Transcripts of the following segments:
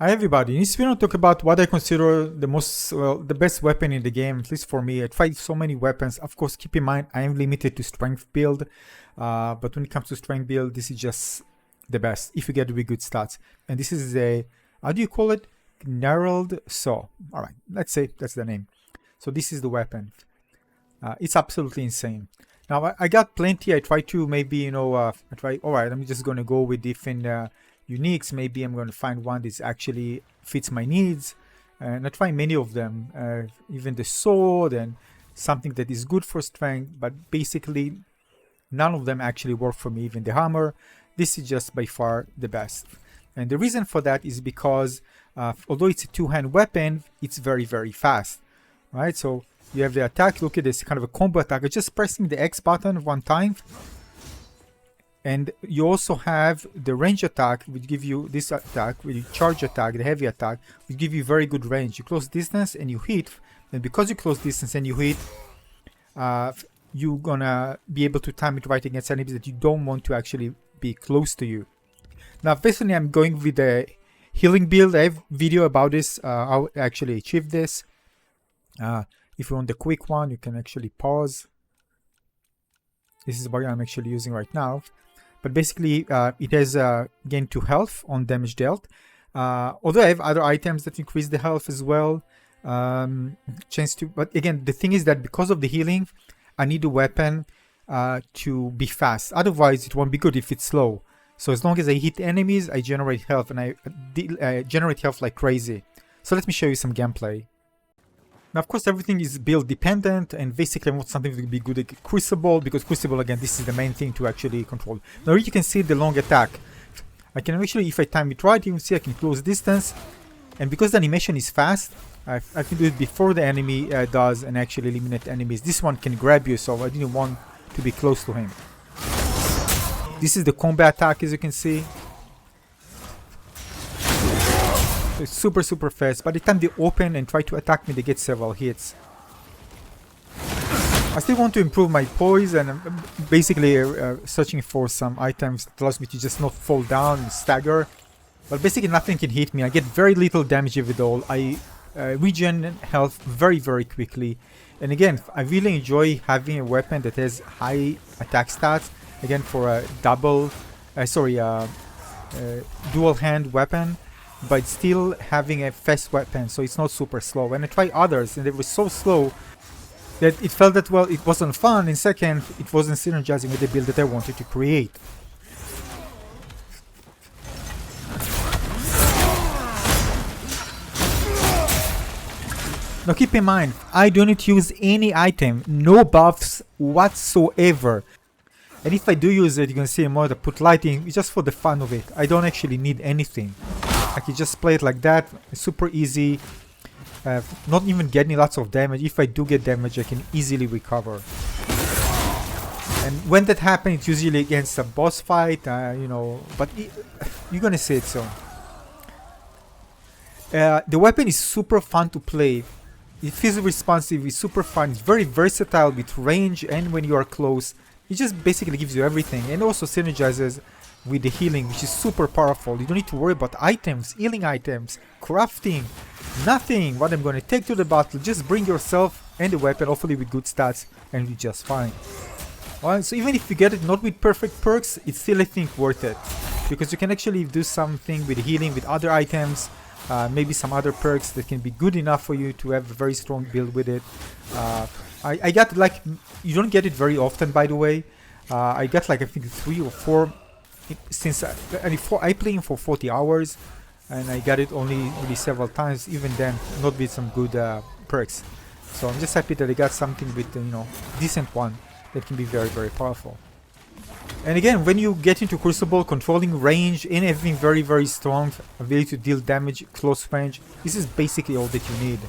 Hi everybody, in this video I'll talk about what I consider the best weapon in the game, at least for me. I tried so many weapons. Of course, keep in mind I am limited to strength build, but when it comes to strength build, this is just the best if you get really good stats. And this is a, how do you call it? Gnarled Saw. Alright, let's say that's the name. So this is the weapon. It's absolutely insane. Now I got plenty. I try to maybe, alright, I'm just gonna go with different uniques. Maybe I'm going to find one that actually fits my needs, and I try many of them, even the sword and something that is good for strength, but basically none of them actually work for me. Even the hammer, this is just by far the best. And the reason for that is because although it's a two-hand weapon, it's very fast, right? So you have the attack. Look at this kind of a combo attack. Just pressing the X button one time. And you also have the range attack, which give you this attack, with the charge attack, the heavy attack, which give you very good range. You close distance and you hit, and because you close distance and you hit, you're gonna be able to time it right against enemies that you don't want to actually be close to you. Now, personally, I'm going with the healing build. I have a video about this, how I actually achieve this. If you want the quick one, you can actually pause. This is what I'm actually using right now. But basically, it has gain 2 health on damage dealt. Although I have other items that increase the health as well. But again, the thing is that because of the healing, I need the weapon to be fast. Otherwise, it won't be good if it's slow. So as long as I hit enemies, I generate health, and I generate health like crazy. So let me show you some gameplay. Now, of course, everything is build dependent, and basically I want something to be good at Crucible, because Crucible, again, this is the main thing to actually control. Now you can see the long attack. I can actually, if I time it right, you can see I can close distance, and because the animation is fast, I can do it before the enemy does and actually eliminate enemies. This one can grab you, so I didn't want to be close to him. This is the combat attack, as you can see. It's super fast. By the time they open and try to attack me, they get several hits. I still want to improve my poise, and I'm basically searching for some items that allows me to just not fall down and stagger. But basically nothing can hit me. I get very little damage if at all. I regen health very quickly. And again, I really enjoy having a weapon that has high attack stats. Again, for a dual hand weapon. But still having a fast weapon, so it's not super slow. And I tried others, and they were so slow that it felt that, well, it wasn't fun, and second, it wasn't synergizing with the build that I wanted to create. Now keep in mind, I do not use any item, no buffs whatsoever. And if I do use it, you can see more that put lighting, it's just for the fun of it. I don't actually need anything. I can just play it like that, it's super easy, not even getting lots of damage. If I do get damage, I can easily recover. And when that happens, it's usually against a boss fight, but you're gonna see it soon. The weapon is super fun to play. It feels responsive, it's super fun, it's very versatile with range, and when you are close, it just basically gives you everything, and also synergizes with the healing, which is super powerful. You don't need to worry about items, healing items, crafting, nothing. What I'm going to take to the battle, just bring yourself and the weapon, hopefully with good stats, and you're just fine. Well, so even if you get it not with perfect perks, it's still, I think, worth it, because you can actually do something with healing, with other items, maybe some other perks that can be good enough for you to have a very strong build with it. I got, like, you don't get it very often, by the way. I got, like, I think 3 or 4 since I play him for 40 hours, and I got it only really several times, even then not with some good perks. So I'm just happy that I got something with decent one that can be very powerful. And again, when you get into Crucible, controlling range and having very strong ability to deal damage close range, this is basically all that you need.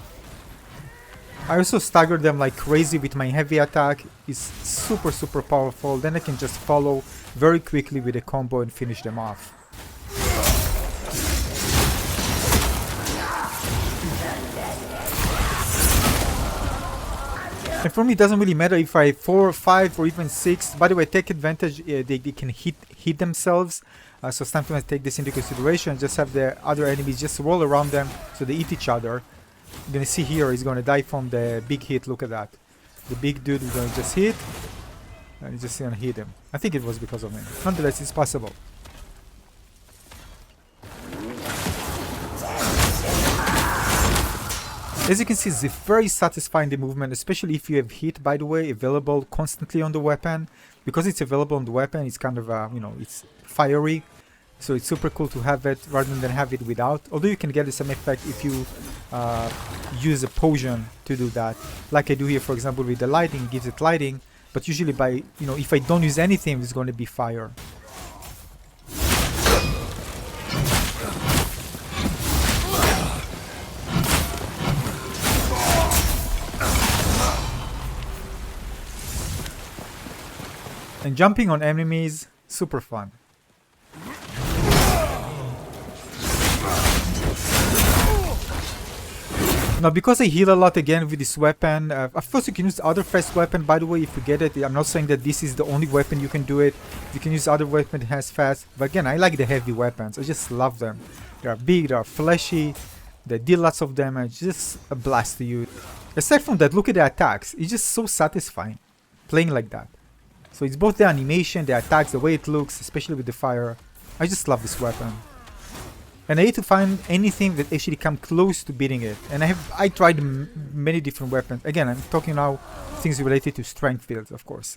I also stagger them like crazy with my heavy attack. It's super powerful. Then I can just follow very quickly with a combo and finish them off. And for me, it doesn't really matter if I 4, 5, or even 6. By the way, take advantage. They can hit themselves. So sometimes take this into consideration. Just have the other enemies just roll around them so they eat each other. You're gonna see here he's gonna die from the big hit. Look at that. The big dude is gonna just hit, and he's just gonna hit him. I think it was because of him. Nonetheless, it's possible. As you can see, it's very satisfying, the movement, especially if you have hit, by the way, available constantly on the weapon. Because it's available on the weapon, it's kind of, you know, it's fiery. So it's super cool to have it rather than have it without. Although you can get the same effect if you use a potion to do that. Like I do here, for example, with the lighting, gives it lighting. But usually by, you know, if I don't use anything, it's going to be fire. And jumping on enemies, super fun. Now, because I heal a lot again with this weapon, of course you can use other fast weapon, by the way, if you get it. I'm not saying that this is the only weapon you can do it. You can use other weapon that has fast. But again, I like the heavy weapons. I just love them. They are big, they are fleshy, they deal lots of damage. Just a blast to use. Aside from that, look at the attacks. It's just so satisfying playing like that. So it's both the animation, the attacks, the way it looks, especially with the fire. I just love this weapon. And I need to find anything that actually come close to beating it. And I tried many different weapons. Again, I'm talking now things related to strength builds, of course.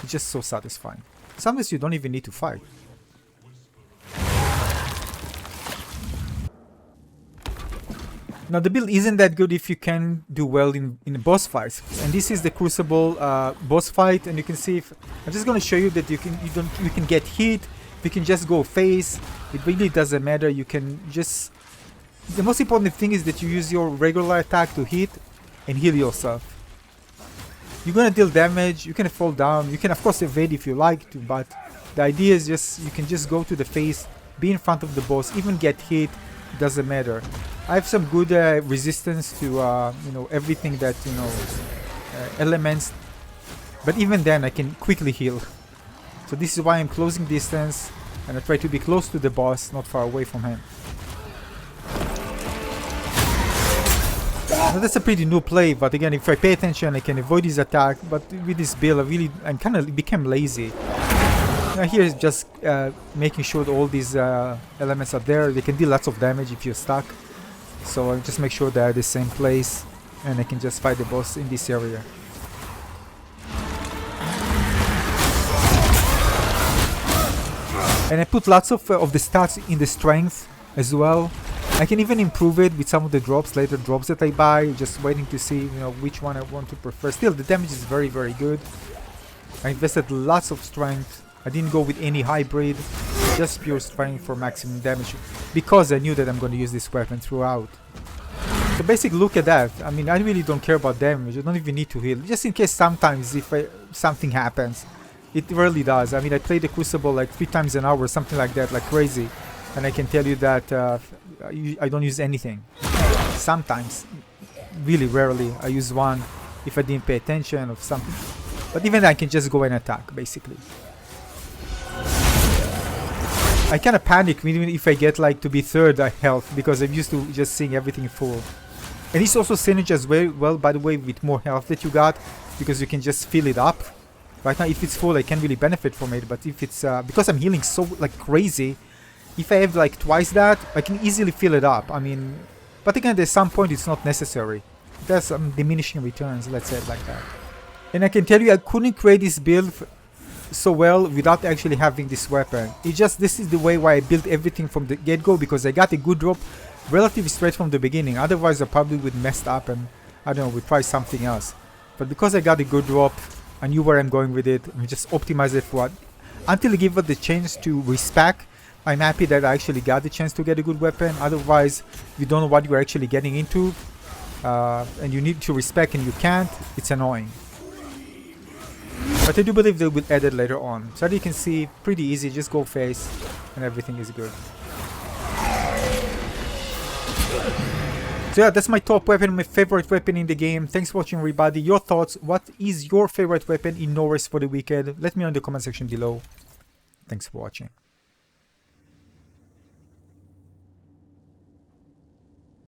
It's just so satisfying. Sometimes you don't even need to fight. Now the build isn't that good if you can do well in boss fights, and this is the Crucible boss fight, and you can see I'm just going to show you that you can get hit, you can just go face. It really doesn't matter. You can just, the most important thing is that you use your regular attack to hit and heal yourself. You're gonna deal damage, you can fall down, you can of course evade if you like to, but the idea is just you can just go to the face, be in front of the boss, even get hit. Doesn't matter. I have some good resistance to you know, everything that, you know, elements, but even then I can quickly heal. So this is why I'm closing distance and I try to be close to the boss, not far away from him. Now that's a pretty new play, but again, if I pay attention I can avoid his attack. But with this build I kind of became lazy. Now here is just making sure that all these elements are there. They can deal lots of damage if you're stuck. So I just make sure they're at the same place and I can just fight the boss in this area. And I put lots of the stats in the strength as well. I can even improve it with some of the drops, later drops that I buy. Just waiting to see, you know, which one I want to prefer. Still, the damage is very, very good. I invested lots of strength. I didn't go with any hybrid, just pure strength for maximum damage, because I knew that I'm going to use this weapon throughout. So basically, look at that. I mean, I really don't care about damage. I don't even need to heal, just in case sometimes if something happens. It really does. I mean, I play the Crucible like 3 times an hour, something like that, like crazy. And I can tell you that I don't use anything. Sometimes, really rarely, I use one if I didn't pay attention or something. But even I can just go and attack, basically. I kind of panic even if I get like to be third health, because I'm used to just seeing everything full. And this also synergizes very well, by the way, with more health that you got, because you can just fill it up. Right now, if it's full, I can't really benefit from it. But if it's because I'm healing so like crazy, if I have like twice that, I can easily fill it up. I mean, but again, at some point it's not necessary. There's some diminishing returns, let's say it like that. And I can tell you, I couldn't create this build so well without actually having this weapon. It just, this is the way why I built everything from the get-go, because I got a good drop relatively straight from the beginning. Otherwise I probably would messed up and I don't know, would try something else. But because I got a good drop, I knew where I'm going with it, and just optimize it for what, until I give it the chance to respec. I'm happy that I actually got the chance to get a good weapon. Otherwise, you don't know what you're actually getting into, and you need to respec and you can't. It's annoying. But I do believe they will add it later on. So as you can see, pretty easy, just go face and everything is good. So yeah, that's my top weapon, my favorite weapon in the game. Thanks for watching, everybody. Your thoughts, what is your favorite weapon in Norris for the weekend? Let me know in the comment section below. Thanks for watching.